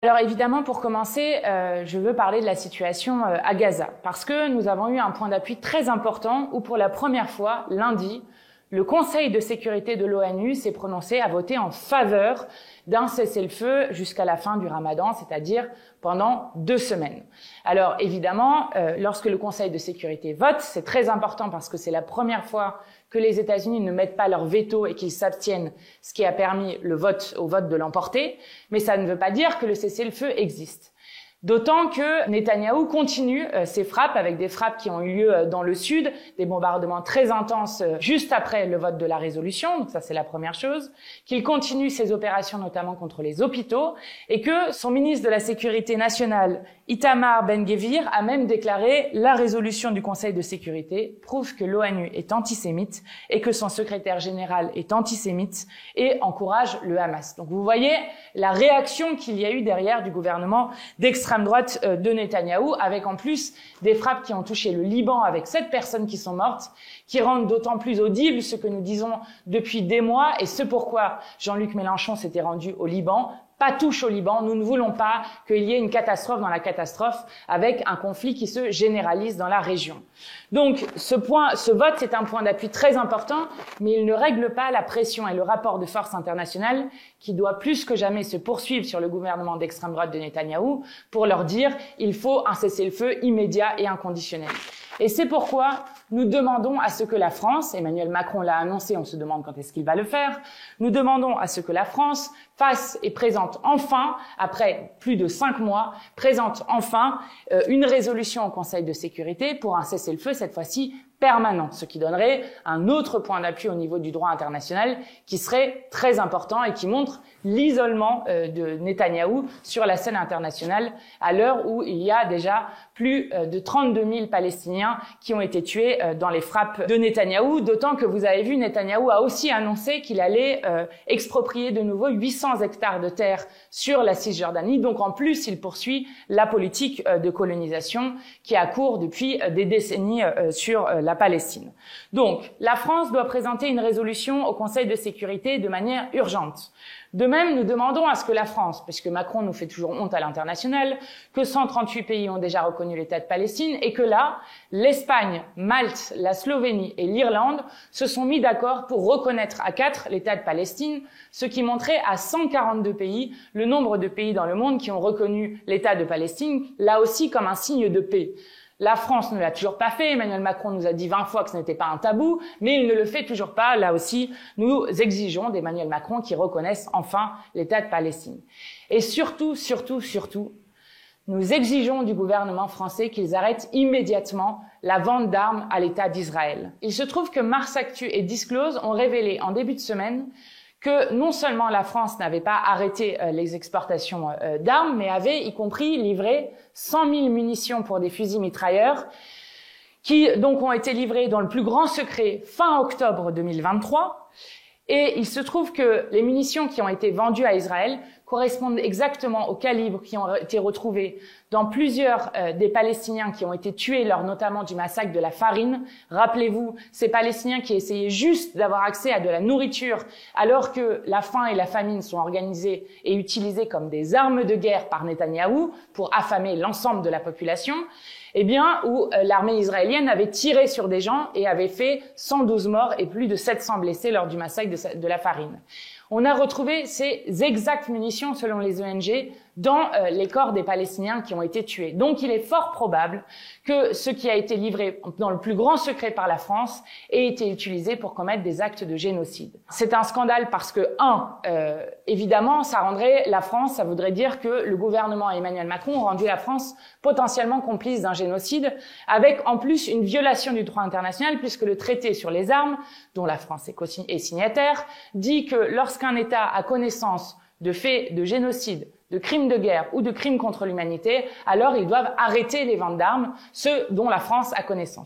Alors évidemment, pour commencer, je veux parler de la situation à Gaza, parce que nous avons eu un point d'appui très important où pour la première fois, lundi, le Conseil de sécurité de l'ONU s'est prononcé à voter en faveur d'un cessez-le-feu jusqu'à la fin du Ramadan, c'est-à-dire pendant 2 semaines. Alors évidemment, lorsque le Conseil de sécurité vote, c'est très important parce que c'est la première fois que les États-Unis ne mettent pas leur veto et qu'ils s'abstiennent, ce qui a permis au vote de l'emporter, mais ça ne veut pas dire que le cessez-le-feu existe. D'autant que Netanyahou continue ses frappes, avec des frappes qui ont eu lieu dans le sud, des bombardements très intenses juste après le vote de la résolution, donc ça c'est la première chose, qu'il continue ses opérations notamment contre les hôpitaux, et que son ministre de la Sécurité nationale, Itamar Ben-Gvir, a même déclaré la résolution du Conseil de sécurité prouve que l'ONU est antisémite et que son secrétaire général est antisémite et encourage le Hamas. Donc vous voyez la réaction qu'il y a eu derrière du gouvernement d'extrême droite de Netanyahou, avec en plus des frappes qui ont touché le Liban avec 7 personnes qui sont mortes, qui rendent d'autant plus audible ce que nous disons depuis des mois et ce pourquoi Jean-Luc Mélenchon s'était rendu au Liban. Pas touche au Liban, nous ne voulons pas qu'il y ait une catastrophe dans la catastrophe avec un conflit qui se généralise dans la région. Donc ce vote, c'est un point d'appui très important, mais il ne règle pas la pression et le rapport de force international qui doit plus que jamais se poursuivre sur le gouvernement d'extrême droite de Netanyahou pour leur dire il faut un cessez-le-feu immédiat et inconditionnel. Et c'est pourquoi nous demandons à ce que la France, Emmanuel Macron l'a annoncé, on se demande quand est-ce qu'il va le faire, nous demandons à ce que la France fasse et présente enfin, après plus de 5 mois, présente enfin une résolution au Conseil de sécurité pour un cessez-le-feu, cette fois-ci permanent, ce qui donnerait un autre point d'appui au niveau du droit international qui serait très important et qui montre l'isolement de Netanyahou sur la scène internationale à l'heure où il y a déjà plus de 32 000 Palestiniens qui ont été tués dans les frappes de Netanyahou, d'autant que vous avez vu, Netanyahou a aussi annoncé qu'il allait exproprier de nouveau 800 hectares de terre sur la Cisjordanie, donc en plus il poursuit la politique de colonisation qui a cours depuis des décennies sur la Palestine. Donc la France doit présenter une résolution au Conseil de sécurité de manière urgente. De même, nous demandons à ce que la France, puisque Macron nous fait toujours honte à l'international, que 138 pays ont déjà reconnu l'État de Palestine et que là, l'Espagne, Malte, la Slovénie et l'Irlande se sont mis d'accord pour reconnaître à 4 l'État de Palestine, ce qui montrait à 142 pays le nombre de pays dans le monde qui ont reconnu l'État de Palestine, là aussi comme un signe de paix. La France ne l'a toujours pas fait. Emmanuel Macron nous a dit 20 fois que ce n'était pas un tabou, mais il ne le fait toujours pas. Là aussi, nous exigeons d'Emmanuel Macron qu'il reconnaisse enfin l'État de Palestine. Et surtout, nous exigeons du gouvernement français qu'ils arrêtent immédiatement la vente d'armes à l'État d'Israël. Il se trouve que Mars Actu et Disclose ont révélé en début de semaine que non seulement la France n'avait pas arrêté les exportations d'armes, mais avait y compris livré 100 000 munitions pour des fusils mitrailleurs qui donc ont été livrées dans le plus grand secret fin octobre 2023. Et il se trouve que les munitions qui ont été vendues à Israël correspondent exactement aux calibres qui ont été retrouvés dans plusieurs des Palestiniens qui ont été tués lors notamment du massacre de la Farine. Rappelez-vous, ces Palestiniens qui essayaient juste d'avoir accès à de la nourriture alors que la faim et la famine sont organisées et utilisées comme des armes de guerre par Netanyahou pour affamer l'ensemble de la population. Eh bien, où l'armée israélienne avait tiré sur des gens et avait fait 112 morts et plus de 700 blessés lors du massacre de la Farine. On a retrouvé ces exactes munitions, selon les ONG, dans les corps des Palestiniens qui ont été tués. Donc il est fort probable que ce qui a été livré dans le plus grand secret par la France ait été utilisé pour commettre des actes de génocide. C'est un scandale parce que, évidemment, ça rendrait la France, ça voudrait dire que le gouvernement et Emmanuel Macron ont rendu la France potentiellement complice d'un génocide, avec en plus une violation du droit international, puisque le traité sur les armes, dont la France est signataire, dit que lorsqu'un État a connaissance de faits de génocide, de crimes de guerre ou de crimes contre l'humanité, alors ils doivent arrêter les ventes d'armes, ceux dont la France a connaissance.